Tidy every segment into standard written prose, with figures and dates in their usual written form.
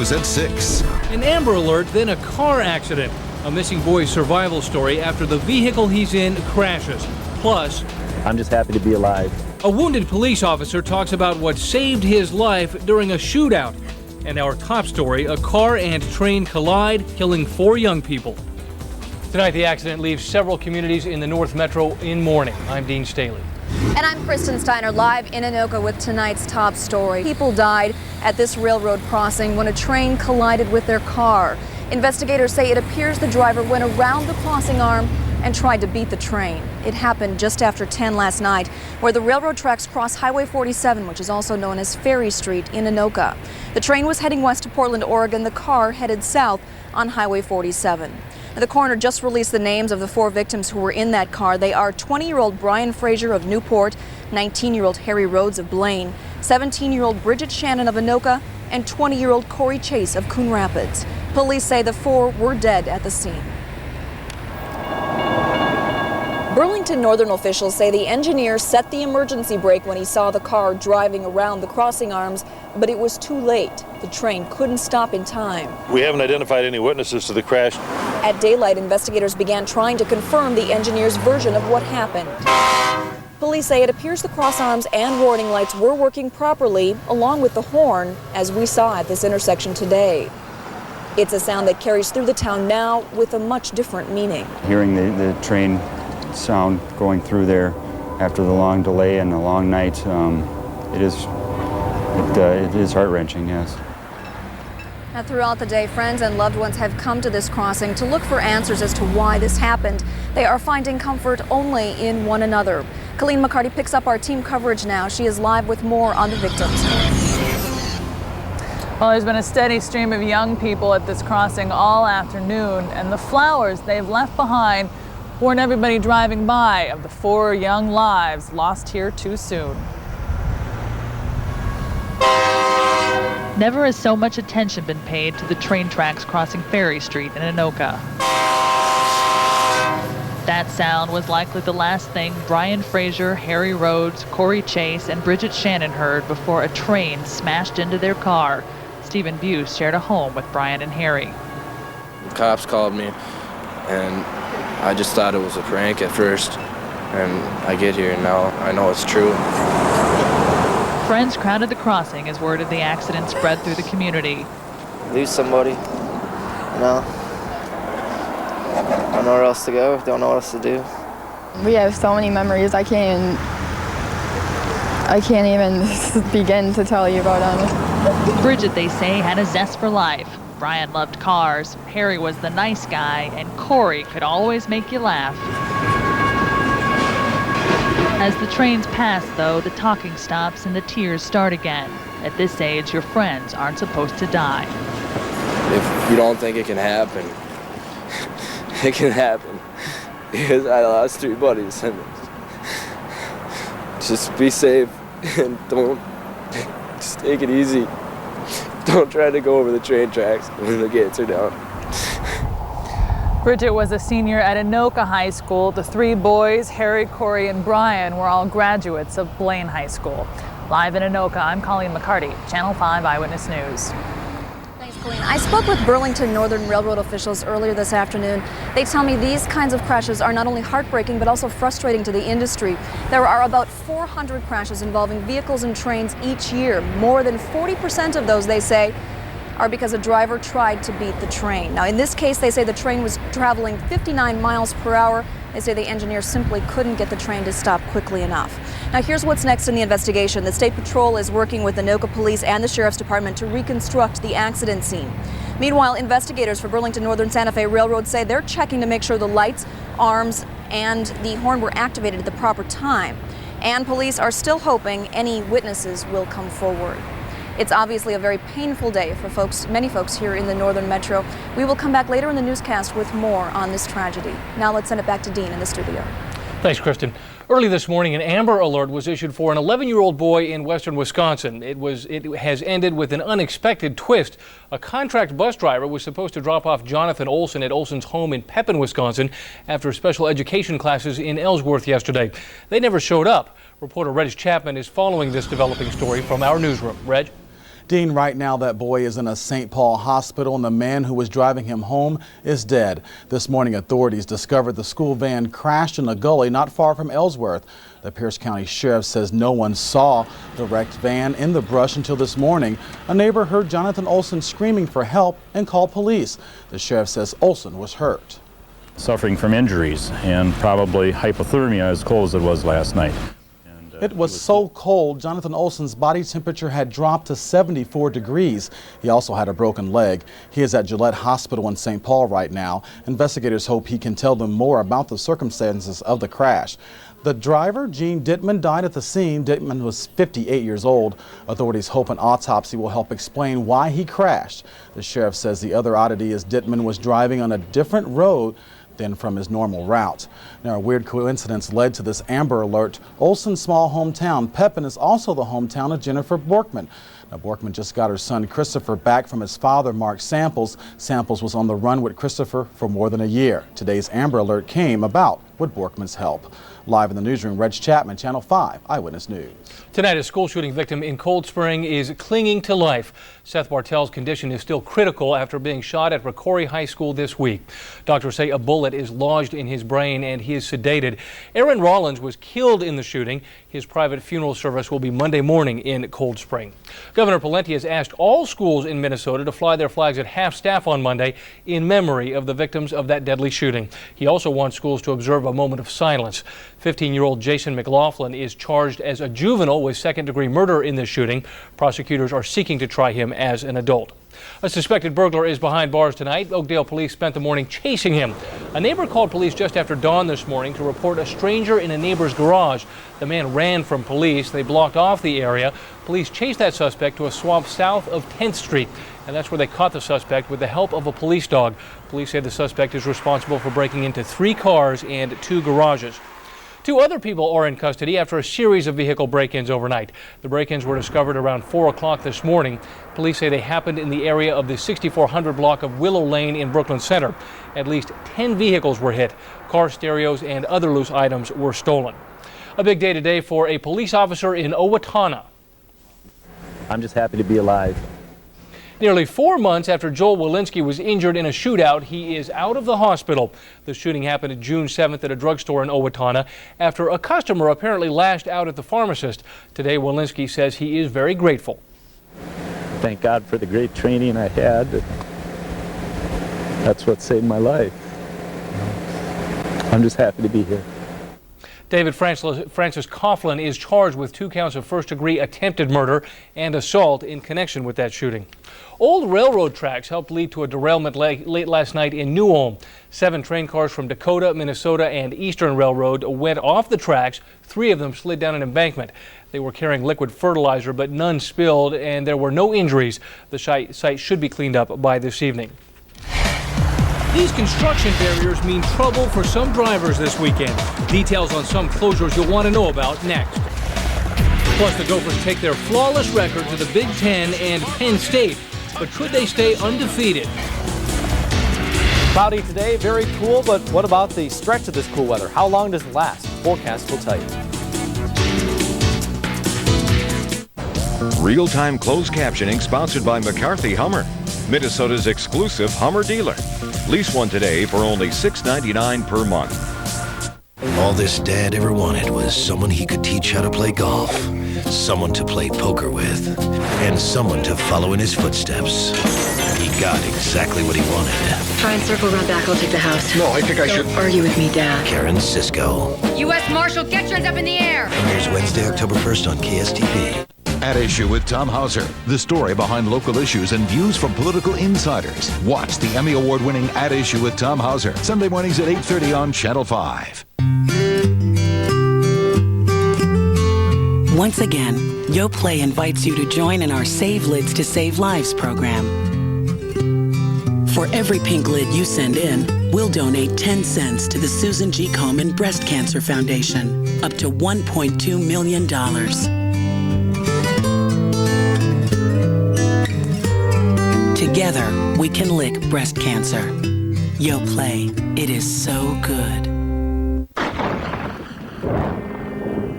News at 6. An Amber Alert, then a car accident. A missing boy's survival story after the vehicle he's in crashes. Plus, I'm just happy to be alive. A wounded police officer talks about what saved his life during a shootout. And our top story, a car and train collide, killing 4 young people. Tonight, the accident leaves several communities in the North Metro in mourning. I'm Dean Staley. And I'm Kristen Steiner, live in Anoka with tonight's top story. People died at this railroad crossing when a train collided with their car. Investigators say it appears the driver went around the crossing arm and tried to beat the train. It happened just after 10 last night, where the railroad tracks cross Highway 47, which is also known as Ferry Street in Anoka. The train was heading west to Portland, Oregon. The car headed south on Highway 47. The coroner just released the names of the 4 victims who were in that car. They are 20-year-old Brian Frazier of Newport, 19-year-old Harry Rhodes of Blaine, 17-year-old Bridget Shannon of Anoka, and 20-year-old Corey Chase of Coon Rapids. Police say the 4 were dead at the scene. Burlington Northern officials say the engineer set the emergency brake when he saw the car driving around the crossing arms, but it was too late. The train couldn't stop in time. We haven't identified any witnesses to the crash. At daylight, investigators began trying to confirm the engineer's version of what happened. Police say it appears the cross arms and warning lights were working properly, along with the horn, as we saw at this intersection today. It's a sound that carries through the town now with a much different meaning. Hearing the train sound going through there after the long delay and the long night, it is heart-wrenching, yes. Now, throughout the day, friends and loved ones have come to this crossing to look for answers as to why this happened. They are finding comfort only in one another. Colleen McCarty picks up our team coverage now. She is live with more on the victims. Well, there's been a steady stream of young people at this crossing all afternoon, and the flowers they've left behind warn everybody driving by of the 4 young lives lost here too soon. Never has so much attention been paid to the train tracks crossing Ferry Street in Anoka. That sound was likely the last thing Brian Frazier, Harry Rhodes, Corey Chase, and Bridget Shannon heard before a train smashed into their car. Stephen Buse shared a home with Brian and Harry. Cops called me, and I just thought it was a prank at first. And I get here, and now I know it's true. Friends crowded the crossing as word of the accident spread through the community. Lose somebody, you know. Don't know where else to go, don't know what else to do. We have so many memories I can't even begin to tell you about them. Bridget, they say, had a zest for life. Brian loved cars, Harry was the nice guy, and Corey could always make you laugh. As the trains pass, though, the talking stops and the tears start again. At this age, your friends aren't supposed to die. If you don't think it can happen, it can happen. Because I lost 3 buddies, and just be safe and just take it easy. Don't try to go over the train tracks when the gates are down. Bridget was a senior at Anoka High School. The 3 boys, Harry, Corey, and Brian, were all graduates of Blaine High School. Live in Anoka, I'm Colleen McCarty, Channel 5 Eyewitness News. Thanks, Colleen. I spoke with Burlington Northern Railroad officials earlier this afternoon. They tell me these kinds of crashes are not only heartbreaking but also frustrating to the industry. There are about 400 crashes involving vehicles and trains each year. More than 40% of those, they say, are because a driver tried to beat the train. Now, in this case, they say the train was traveling 59 miles per hour. They say the engineer simply couldn't get the train to stop quickly enough. Now, here's what's next in the investigation. The State Patrol is working with the Anoka Police and the Sheriff's Department to reconstruct the accident scene. Meanwhile, investigators for Burlington Northern Santa Fe Railroad say they're checking to make sure the lights, arms, and the horn were activated at the proper time. And police are still hoping any witnesses will come forward. It's obviously a very painful day for many folks here in the Northern Metro. We will come back later in the newscast with more on this tragedy. Now let's send it back to Dean in the studio. Thanks, Kristen. Early this morning, an Amber Alert was issued for an 11-year-old boy in western Wisconsin. It has ended with an unexpected twist. A contract bus driver was supposed to drop off Jonathan Olson at Olson's home in Pepin, Wisconsin, after special education classes in Ellsworth yesterday. They never showed up. Reporter Reg Chapman is following this developing story from our newsroom. Reg? Dean, right now that boy is in a St. Paul hospital and the man who was driving him home is dead. This morning authorities discovered the school van crashed in a gully not far from Ellsworth. The Pierce County Sheriff says no one saw the wrecked van in the brush until this morning. A neighbor heard Jonathan Olson screaming for help and called police. The sheriff says Olson was hurt. Suffering from injuries and probably hypothermia as cold as it was last night. It was so cold, Jonathan Olson's body temperature had dropped to 74 degrees. He also had a broken leg. He is at Gillette Hospital in St. Paul right now. Investigators hope he can tell them more about the circumstances of the crash. The driver, Gene Dittman, died at the scene. Dittman was 58 years old. Authorities hope an autopsy will help explain why he crashed. The sheriff says the other oddity is Dittman was driving on a different road than from his normal route. Now, a weird coincidence led to this Amber Alert. Olson's small hometown, Pepin, is also the hometown of Jennifer Borkman. Now, Borkman just got her son Christopher back from his father, Mark Samples. Samples was on the run with Christopher for more than a year. Today's Amber Alert came about with Borkman's help. Live in the newsroom, Reg Chapman, Channel 5 Eyewitness News. Tonight, a school shooting victim in Cold Spring is clinging to life. Seth Bartell's condition is still critical after being shot at Rocori High School this week. Doctors say a bullet is lodged in his brain and he is sedated. Aaron Rollins was killed in the shooting. His private funeral service will be Monday morning in Cold Spring. Governor Pawlenty has asked all schools in Minnesota to fly their flags at half-staff on Monday in memory of the victims of that deadly shooting. He also wants schools to observe a moment of silence. 15-year-old Jason McLaughlin is charged as a juvenile with second-degree murder in this shooting. Prosecutors are seeking to try him as an adult. A suspected burglar is behind bars tonight. Oakdale police spent the morning chasing him. A neighbor called police just after dawn this morning to report a stranger in a neighbor's garage. The man ran from police. They blocked off the area. Police chased that suspect to a swamp south of 10th Street. And that's where they caught the suspect with the help of a police dog. Police say the suspect is responsible for breaking into 3 cars and 2 garages. 2 other people are in custody after a series of vehicle break-ins overnight. The break-ins were discovered around 4 o'clock this morning. Police say they happened in the area of the 6400 block of Willow Lane in Brooklyn Center. At least 10 vehicles were hit. Car stereos and other loose items were stolen. A big day today for a police officer in Owatonna. I'm just happy to be alive. Nearly 4 months after Joel Walensky was injured in a shootout, he is out of the hospital. The shooting happened June 7th at a drugstore in Owatonna after a customer apparently lashed out at the pharmacist. Today, Walensky says he is very grateful. Thank God for the great training I had. That's what saved my life. I'm just happy to be here. David Francis Coughlin is charged with 2 counts of first-degree attempted murder and assault in connection with that shooting. Old railroad tracks helped lead to a derailment late last night in New Ulm. 7 train cars from Dakota, Minnesota, and Eastern Railroad went off the tracks. 3 of them slid down an embankment. They were carrying liquid fertilizer, but none spilled, and there were no injuries. The site should be cleaned up by this evening. These construction barriers mean trouble for some drivers this weekend. Details on some closures you'll want to know about next. Plus, the Gophers take their flawless record to the Big Ten and Penn State. But could they stay undefeated? Cloudy today, very cool, but what about the stretch of this cool weather? How long does it last? Forecast will tell you. Real-time closed captioning sponsored by McCarthy Hummer, Minnesota's exclusive Hummer dealer. Lease one today for only $6.99 per month. All this dad ever wanted was someone he could teach how to play golf, someone to play poker with, and someone to follow in his footsteps. He got exactly what he wanted. Try and circle around back. I'll take the house. No, I think I should. Don't argue with me, Dad. Karen Cisco. U.S. Marshal, get yours up in the air. Premieres Wednesday, October 1st on KSTP. At Issue with Tom Hauser, the story behind local issues and views from political insiders. Watch the Emmy Award-winning At Issue with Tom Hauser, Sunday mornings at 8:30 on Channel 5. Once again, YoPlay invites you to join in our Save Lids to Save Lives program. For every pink lid you send in, we'll donate 10 cents to the Susan G. Komen Breast Cancer Foundation, up to $1.2 million. Together, we can lick breast cancer. YoPlay, it is so good.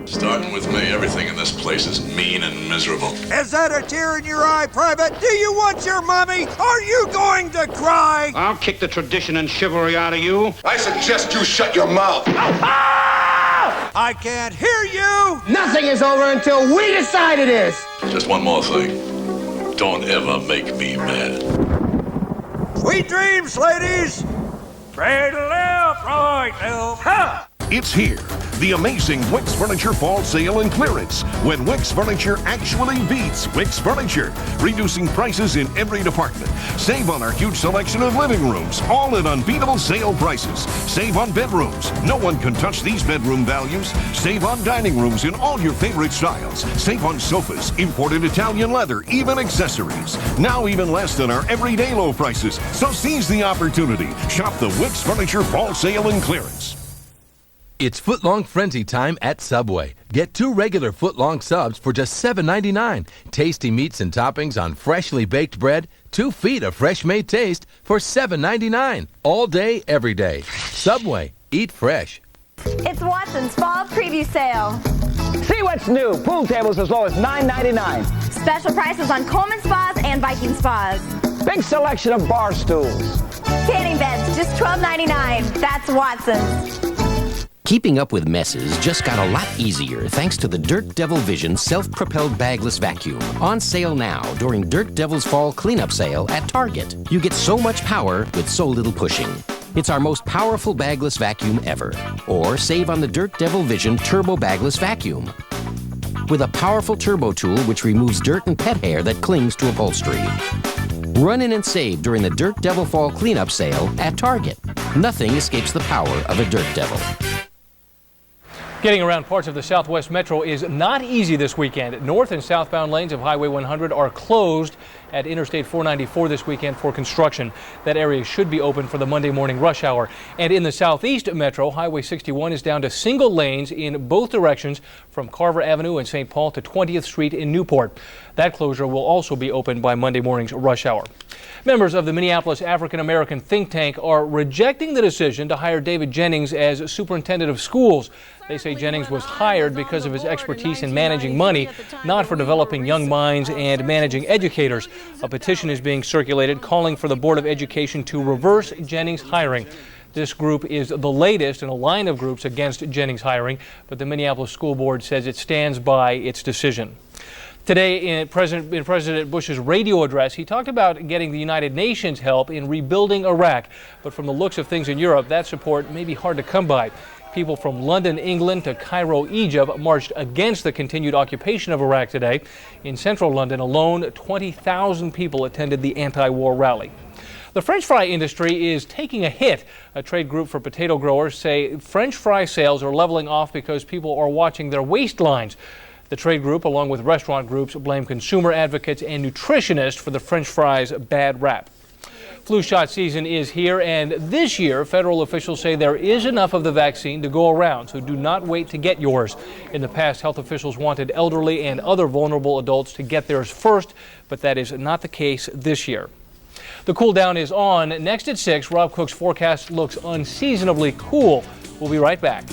Starting with me. Everything in this place is mean and miserable. Is that a tear in your eye, Private? Do you want your mommy? Are you going to cry? I'll kick the tradition and chivalry out of you. I suggest you shut your mouth. I can't hear you! Nothing is over until we decide it is. Just one more thing. Don't ever make me mad. Sweet dreams, ladies! Right left, right left, ha! It's here, the amazing Wicks Furniture Fall Sale and Clearance, when Wicks Furniture actually beats Wicks Furniture, reducing prices in every department. Save on our huge selection of living rooms, all at unbeatable sale prices. Save on bedrooms. No one can touch these bedroom values. Save on dining rooms in all your favorite styles. Save on sofas, imported Italian leather, even accessories. Now even less than our everyday low prices. So seize the opportunity. Shop the Wicks Furniture Fall Sale and Clearance. It's footlong frenzy time at Subway. Get 2 regular footlong subs for just $7.99. Tasty meats and toppings on freshly baked bread. 2 feet of fresh made taste for $7.99. All day, every day. Subway. Eat fresh. It's Watson's Fall Preview Sale. See what's new. Pool tables as low as $9.99. Special prices on Coleman Spas and Viking Spas. Big selection of bar stools. Tanning beds, just $12.99. That's Watson's. Keeping up with messes just got a lot easier thanks to the Dirt Devil Vision self-propelled bagless vacuum. On sale now during Dirt Devil's Fall Cleanup Sale at Target. You get so much power with so little pushing. It's our most powerful bagless vacuum ever. Or save on the Dirt Devil Vision Turbo Bagless Vacuum. With a powerful turbo tool which removes dirt and pet hair that clings to upholstery. Run in and save during the Dirt Devil Fall Cleanup Sale at Target. Nothing escapes the power of a Dirt Devil. Getting around parts of the Southwest Metro is not easy this weekend. North and southbound lanes of Highway 100 are closed at Interstate 494 this weekend for construction. That area should be open for the Monday morning rush hour. And in the Southeast Metro, Highway 61 is down to single lanes in both directions from Carver Avenue and St. Paul to 20th Street in Newport. That closure will also be open by Monday morning's rush hour. Members of the Minneapolis African American think tank are rejecting the decision to hire David Jennings as superintendent of schools. They say Jennings was hired because of his expertise in managing money, not for developing young minds and managing educators. A petition is being circulated calling for the Board of Education to reverse Jennings' hiring. This group is the latest in a line of groups against Jennings' hiring, but the Minneapolis School Board says it stands by its decision. Today, in President Bush's radio address, he talked about getting the United Nations help in rebuilding Iraq. But from the looks of things in Europe, that support may be hard to come by. People from London, England to Cairo, Egypt marched against the continued occupation of Iraq today. In central London alone, 20,000 people attended the anti-war rally. The French fry industry is taking a hit. A trade group for potato growers say French fry sales are leveling off because people are watching their waistlines. The trade group, along with restaurant groups, blame consumer advocates and nutritionists for the French fries' bad rap. Flu shot season is here, and this year, federal officials say there is enough of the vaccine to go around, so do not wait to get yours. In the past, health officials wanted elderly and other vulnerable adults to get theirs first, but that is not the case this year. The cool down is on. Next at 6, Rob Cook's forecast looks unseasonably cool. We'll be right back.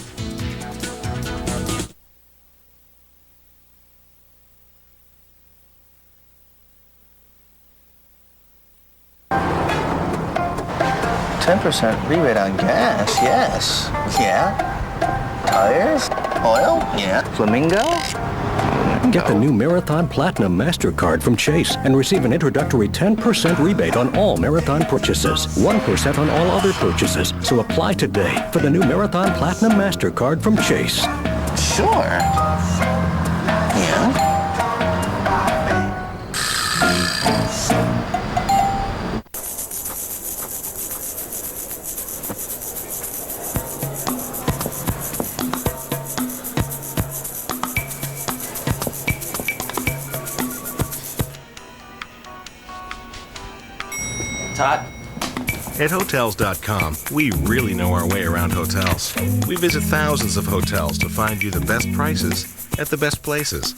%10 rebate on gas, yes. Yeah. Tires? Oil? Yeah. Flamingo? Get the new Marathon Platinum MasterCard from Chase and receive an introductory 10% rebate on all Marathon purchases, 1% on all other purchases. So apply today for the new Marathon Platinum MasterCard from Chase. Sure. Yeah. Todd? At Hotels.com, we really know our way around hotels. We visit thousands of hotels to find you the best prices at the best places.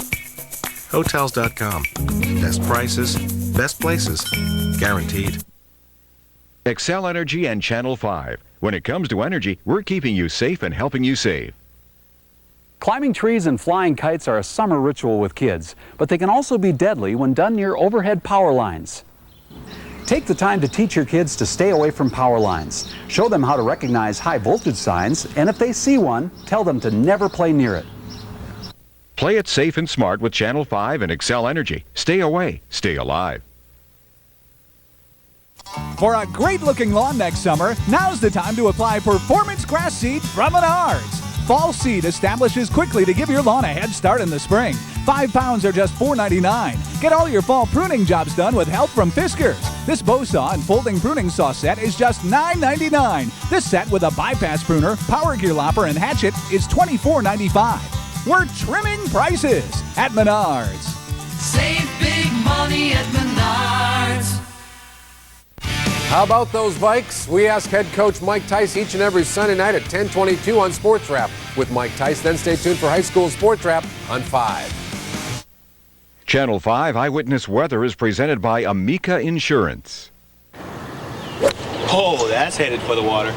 Hotels.com. Best prices, best places. Guaranteed. Excel Energy and Channel 5. When it comes to energy, we're keeping you safe and helping you save. Climbing trees and flying kites are a summer ritual with kids, but they can also be deadly when done near overhead power lines. Take the time to teach your kids to stay away from power lines. Show them how to recognize high voltage signs, and if they see one, tell them to never play near it. Play it safe and smart with Channel 5 and Excel Energy. Stay away, stay alive. For a great-looking lawn next summer, now's the time to apply Performance Grass Seed from Menards. Fall seed establishes quickly to give your lawn a head start in the spring. 5 pounds are just $4.99. Get all your fall pruning jobs done with help from Fiskars. This bow saw and folding pruning saw set is just $9.99. This set with a bypass pruner, power gear lopper, and hatchet is $24.95. We're trimming prices at Menards. Save big money at Menards. How about those Vikes? We ask head coach Mike Tice each and every Sunday night at 10:22 on Sports Wrap with Mike Tice. Then stay tuned for high school Sports Wrap on 5. Channel 5 Eyewitness Weather is presented by Amica Insurance. Oh, that's headed for the water.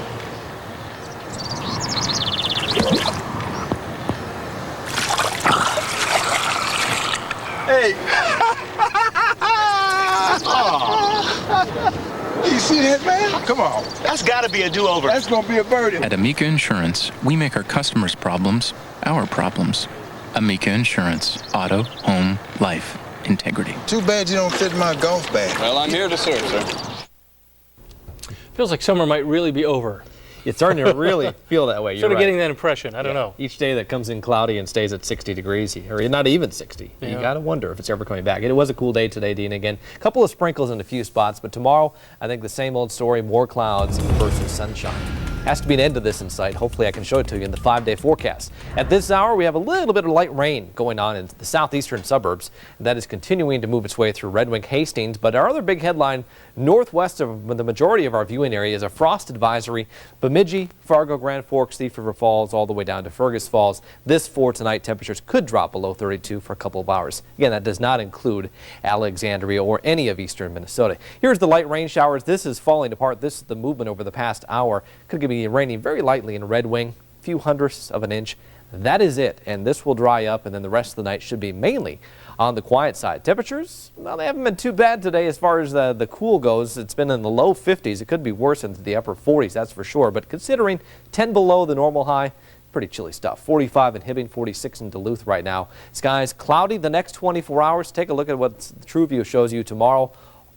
Hey. You see that, man? Come on. That's got to be a do-over. That's going to be a birdie. At Amica Insurance, we make our customers' problems our problems. Amica Insurance. Auto, home, life, integrity. Too bad you don't fit my golf bag. Well, I'm here to serve, sir. Feels like summer might really be over. It's starting to really feel that way. You're sort of right. getting that impression. I don't know. Each day that comes in cloudy and stays at 60 degrees, or not even 60, you got to wonder if it's ever coming back. It was a cool day today, Dean. Again, a couple of sprinkles in a few spots, but tomorrow, I think the same old story, more clouds versus sunshine. Has to be an end to this in sight. Hopefully I can show it to you in the 5-day forecast. At this hour, we have a little bit of light rain going on in the southeastern suburbs. That is continuing to move its way through Red Wing, Hastings. But our other big headline, northwest of the majority of our viewing area, is a frost advisory. Bemidji, Fargo, Grand Forks, Thief River Falls, all the way down to Fergus Falls. This for tonight, temperatures could drop below 32 for a couple of hours. Again, that does not include Alexandria or any of eastern Minnesota. Here's the light rain showers. This is falling apart. This is the movement over the past hour. Could be raining very lightly in Red Wing, a few hundredths of an inch. That is it, and this will dry up, and then the rest of the night should be mainly on the quiet side. Temperatures, well, they haven't been too bad today as far as the cool goes. It's been in the low 50s. It could be worse into the upper 40s, that's for sure. But considering 10 below the normal high, pretty chilly stuff. 45 in Hibbing, 46 in Duluth right now. Skies cloudy the next 24 hours. Take a look at what the True View shows you tomorrow.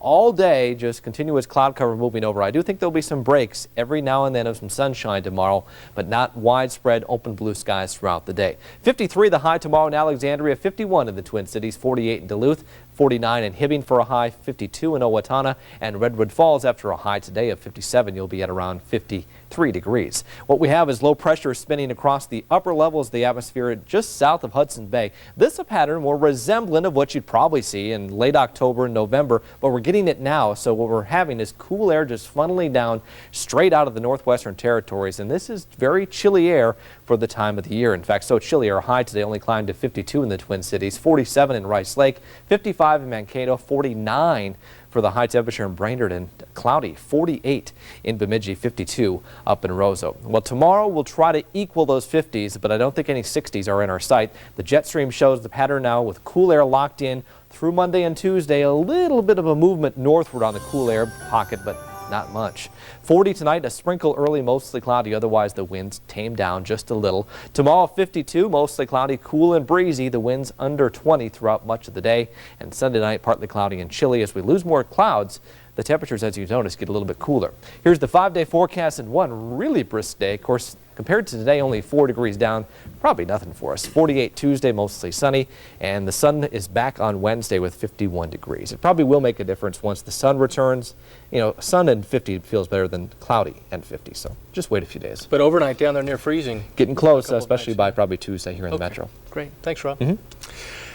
All day, just continuous cloud cover moving over. I do think there'll be some breaks every now and then of some sunshine tomorrow, but not widespread open blue skies throughout the day. 53 the high tomorrow in Alexandria, 51 in the Twin Cities, 48 in Duluth, 49 in Hibbing for a high, 52 in Owatonna, and Redwood Falls after a high today of 57. You'll be at around 53 degrees. What we have is low pressure spinning across the upper levels of the atmosphere just south of Hudson Bay. This is a pattern more resemblant of what you'd probably see in late October and November, but we're getting it now. So what we're having is cool air just funneling down straight out of the northwestern territories, and this is very chilly air for the time of the year. In fact, so chilly our high today only climbed to 52 in the Twin Cities, 47 in Rice Lake, 55 in Mankato, 49 for the high temperature in Brainerd, and cloudy 48 in Bemidji, 52 up in Roseau. Well, tomorrow we'll try to equal those 50s, but I don't think any 60s are in our sight. The jet stream shows the pattern now with cool air locked in through Monday and Tuesday. A little bit of a movement northward on the cool air pocket, but not much. 40 tonight, a sprinkle early, mostly cloudy. Otherwise, the winds tame down just a little. Tomorrow, 52, mostly cloudy, cool and breezy. The winds under 20 throughout much of the day. And Sunday night, partly cloudy and chilly. As we lose more clouds, the temperatures, as you notice, get a little bit cooler. Here's the 5-day forecast and one really brisk day. Of course, compared to today, only 4 degrees down. Probably nothing for us. 48 Tuesday, mostly sunny. And the sun is back on Wednesday with 51 degrees. It probably will make a difference once the sun returns. You know, sun and 50 feels better than cloudy and 50. So just wait a few days. But overnight down there near freezing. Getting close, especially by probably Tuesday here in the metro. Great. Thanks, Rob.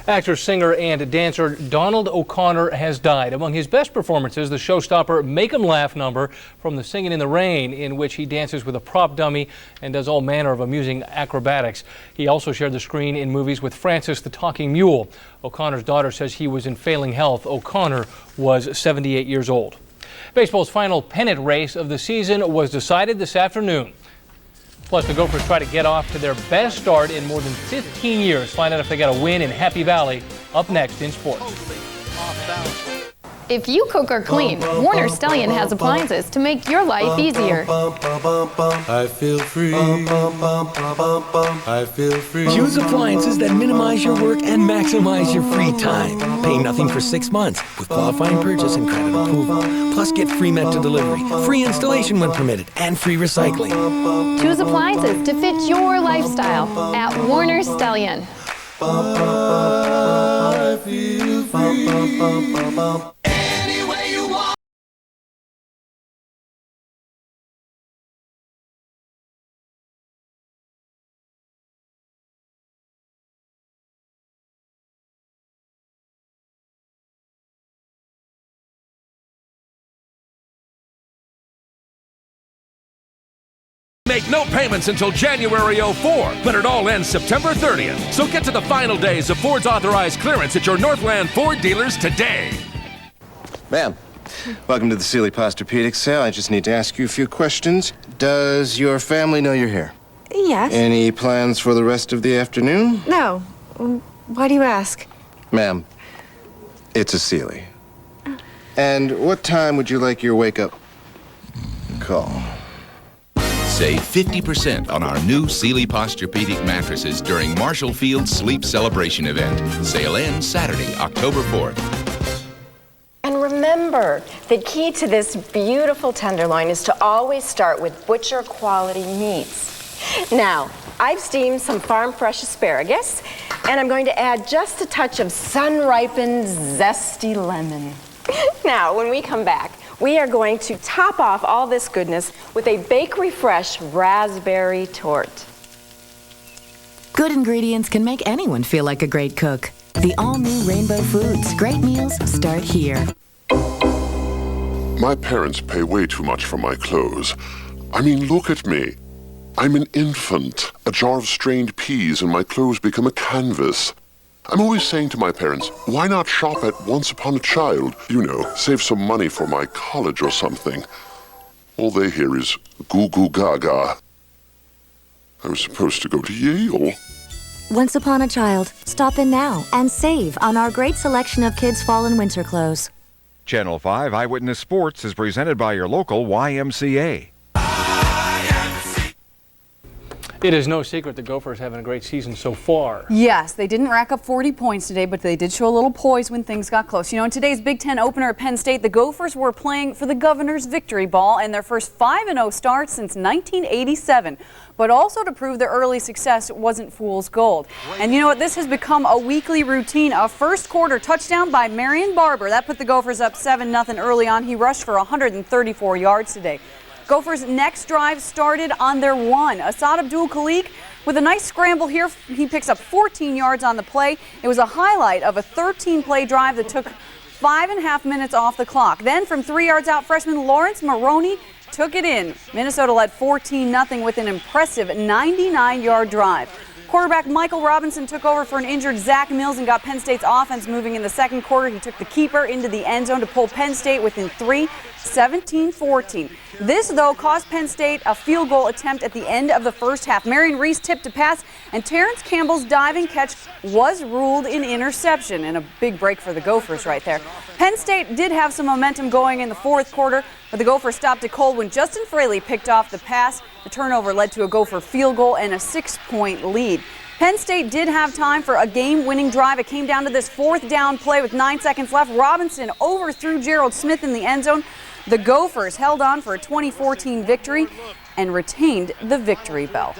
Actor, singer, and dancer Donald O'Connor has died. Among his best performances, the showstopper Make 'Em Laugh number from the Singin' in the Rain, in which he dances with a prop dummy and does all manner of amusing acrobatics. He also shared the screen in movies with Francis the Talking Mule. O'Connor's daughter says he was in failing health. O'Connor was 78 years old. Baseball's final pennant race of the season was decided this afternoon. Plus, the Gophers try to get off to their best start in more than 15 years. Find out if they got a win in Happy Valley. Up next in sports. If you cook or clean, Warner Stellian has appliances to make your life easier. I feel free. I feel free. Choose appliances that minimize your work and maximize your free time. Pay nothing for 6 months with qualifying purchase and credit approval. Plus, get free Meta delivery, free installation when permitted, and free recycling. Choose appliances to fit your lifestyle at Warner Stellian. I feel free. Make no payments until January 04, but it all ends September 30th. So get to the final days of Ford's authorized clearance at your Northland Ford dealers today. Ma'am, welcome to the Sealy Posturepedic sale. I just need to ask you a few questions. Does your family know you're here? Yes. Any plans for the rest of the afternoon? No. Why do you ask? Ma'am, it's a Sealy. And what time would you like your wake-up call? Save 50% on our new Sealy Posturepedic mattresses during Marshall Field's Sleep Celebration event. Sale ends Saturday, October 4th. And remember, the key to this beautiful tenderloin is to always start with butcher quality meats. Now, I've steamed some farm fresh asparagus, and I'm going to add just a touch of sun-ripened zesty lemon. Now, when we come back, we are going to top off all this goodness with a Bakery Fresh raspberry tort. Good ingredients can make anyone feel like a great cook. The all-new Rainbow Foods. Great meals start here. My parents pay way too much for my clothes. I mean, look at me. I'm an infant. A jar of strained peas and my clothes become a canvas. I'm always saying to my parents, why not shop at Once Upon a Child? You know, save some money for my college or something. All they hear is goo goo gaga. I was supposed to go to Yale. Once Upon a Child. Stop in now and save on our great selection of kids' fall and winter clothes. Channel 5 Eyewitness Sports is presented by your local YMCA. It is no secret the Gophers having a great season so far. Yes, they didn't rack up 40 points today, but they did show a little poise when things got close. You know, in today's Big Ten opener at Penn State, the Gophers were playing for the Governor's Victory Ball and their first 5-0 start since 1987. But also to prove their early success wasn't fool's gold. And you know what? This has become a weekly routine. A first quarter touchdown by Marion Barber. That put the Gophers up 7-0 early on. He rushed for 134 yards today. Gophers' next drive started on their one. Asad Abdul-Khalik with a nice scramble here. He picks up 14 yards on the play. It was a highlight of a 13-play drive that took 5.5 minutes off the clock. Then from 3 yards out, freshman Lawrence Maroney took it in. Minnesota led 14-0 with an impressive 99-yard drive. Quarterback Michael Robinson took over for an injured Zach Mills and got Penn State's offense moving in the second quarter. He took the keeper into the end zone to pull Penn State within 3, 17-14. This, though, cost Penn State a field goal attempt at the end of the first half. Marion Reese tipped a pass, and Terrence Campbell's diving catch was ruled an interception, and a big break for the Gophers right there. Penn State did have some momentum going in the fourth quarter, but the Gophers stopped it cold when Justin Fraley picked off the pass. The turnover led to a Gopher field goal and a 6-point lead. Penn State did have time for a game-winning drive. It came down to this fourth down play with 9 seconds left. Robinson overthrew Gerald Smith in the end zone. The Gophers held on for a 2014 victory and retained the victory bell.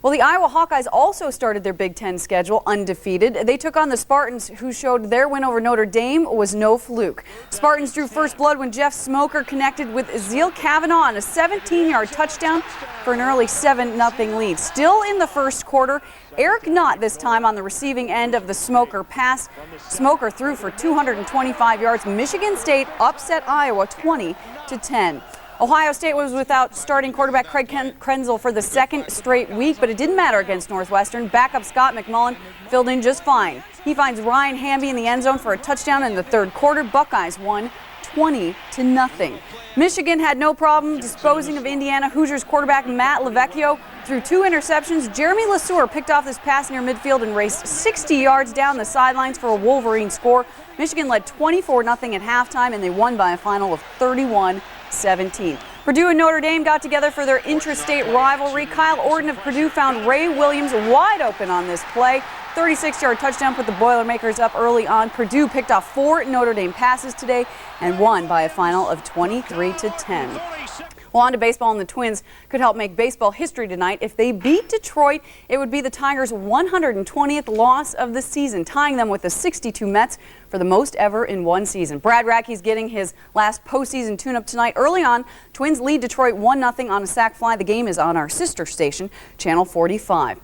Well, the Iowa Hawkeyes also started their Big Ten schedule undefeated. They took on the Spartans, who showed their win over Notre Dame was no fluke. Spartans drew first blood when Jeff Smoker connected with Ezeal Kavanaugh on a 17-yard touchdown for an early 7-0 lead. Still in the first quarter, Eric Knott this time on the receiving end of the Smoker pass. Smoker threw for 225 yards. Michigan State upset Iowa 20-10. Ohio State was without starting quarterback Craig Krenzel for the second straight week, but it didn't matter against Northwestern. Backup Scott McMullen filled in just fine. He finds Ryan Hamby in the end zone for a touchdown in the third quarter. Buckeyes won 20-0. Michigan had no problem disposing of Indiana. Hoosiers quarterback Matt LaVecchio threw 2 interceptions. Jeremy LeSueur picked off this pass near midfield and raced 60 yards down the sidelines for a Wolverine score. Michigan led 24-0 at halftime, and they won by a final of 31-17. Purdue and Notre Dame got together for their intrastate rivalry. Kyle Orton of Purdue found Ray Williams wide open on this play. 36-yard touchdown put the Boilermakers up early on. Purdue picked off 4 Notre Dame passes today and won by a final of 23-10. Well, on to baseball, and the Twins could help make baseball history tonight. If they beat Detroit, it would be the Tigers' 120th loss of the season, tying them with the 62 Mets for the most ever in one season. Brad Radke's getting his last postseason tune-up tonight. Early on, Twins lead Detroit 1-0 on a sac fly. The game is on our sister station, Channel 45.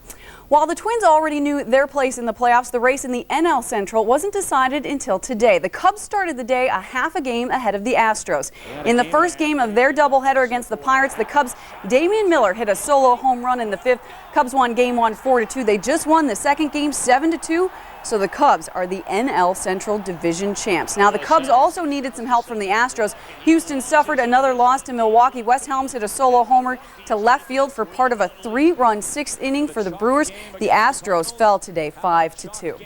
While the Twins already knew their place in the playoffs, the race in the NL Central wasn't decided until today. The Cubs started the day a half a game ahead of the Astros. In the first game of their doubleheader against the Pirates, the Cubs' Damian Miller hit a solo home run in the 5th. Cubs won Game 1 4-2. They just won the second game 7-2. So the Cubs are the NL Central Division champs. Now, the Cubs also needed some help from the Astros. Houston suffered another loss to Milwaukee. Wes Helms hit a solo homer to left field for part of a 3-run 6th inning for the Brewers. The Astros fell today 5-2.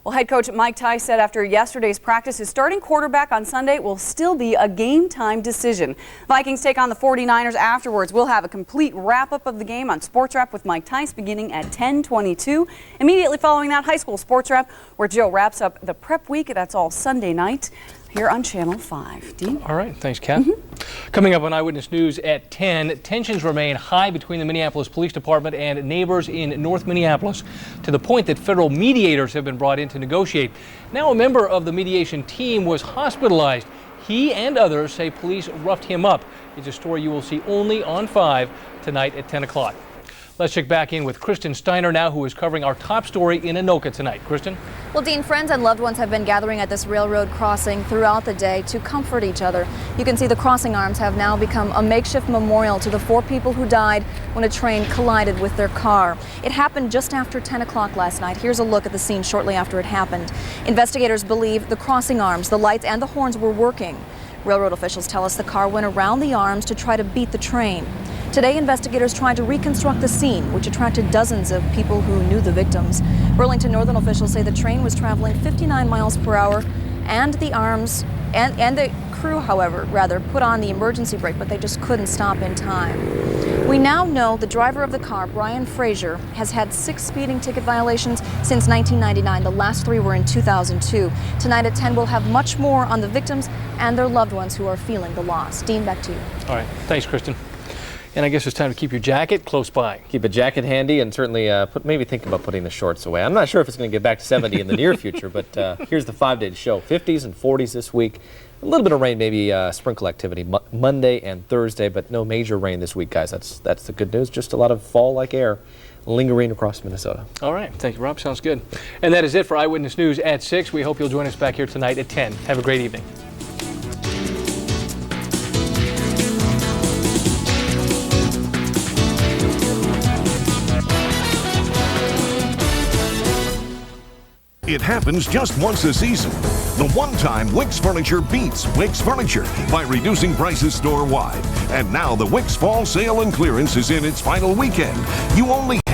Well, head coach Mike Tice said after yesterday's practice, his starting quarterback on Sunday will still be a game-time decision. Vikings take on the 49ers afterwards. We'll have a complete wrap-up of the game on Sports Wrap with Mike Tice beginning at 10:22. Immediately following that, high school Sports Wrap, where Joe wraps up the prep week. That's all Sunday night here on Channel 5. Dean? All right. Thanks, Kat. Coming up on Eyewitness News at 10, tensions remain high between the Minneapolis Police Department and neighbors in North Minneapolis, to the point that federal mediators have been brought in to negotiate. Now a member of the mediation team was hospitalized. He and others say police roughed him up. It's a story you will see only on 5 tonight at 10 o'clock. Let's check back in with Kristen Steiner now, who is covering our top story in Anoka tonight. Kristen? Well, Dean, friends and loved ones have been gathering at this railroad crossing throughout the day to comfort each other. You can see the crossing arms have now become a makeshift memorial to the 4 people who died when a train collided with their car. It happened just after 10 o'clock last night. Here's a look at the scene shortly after it happened. Investigators believe the crossing arms, the lights, and the horns were working. Railroad officials tell us the car went around the arms to try to beat the train. Today, investigators tried to reconstruct the scene, which attracted dozens of people who knew the victims. Burlington Northern officials say the train was traveling 59 miles per hour, and the arms and the crew, however, put on the emergency brake, but they just couldn't stop in time. We now know the driver of the car, Brian Frazier, has had 6 speeding ticket violations since 1999. The last 3 were in 2002. Tonight at 10, we'll have much more on the victims and their loved ones who are feeling the loss. Dean, back to you. All right. Thanks, Kristen. And I guess it's time to keep your jacket close by. Keep a jacket handy, and certainly maybe think about putting the shorts away. I'm not sure if it's going to get back to 70 in the near future, but here's the 5-day show. 50s and 40s this week. A little bit of rain, maybe sprinkle activity Monday and Thursday, but no major rain this week, guys. That's the good news. Just a lot of fall-like air lingering across Minnesota. All right. Thank you, Rob. Sounds good. And that is it for Eyewitness News at 6. We hope you'll join us back here tonight at 10. Have a great evening. It happens just once a season. The one-time Wix Furniture beats Wix Furniture by reducing prices store-wide. And now the Wix Fall Sale and Clearance is in its final weekend. You only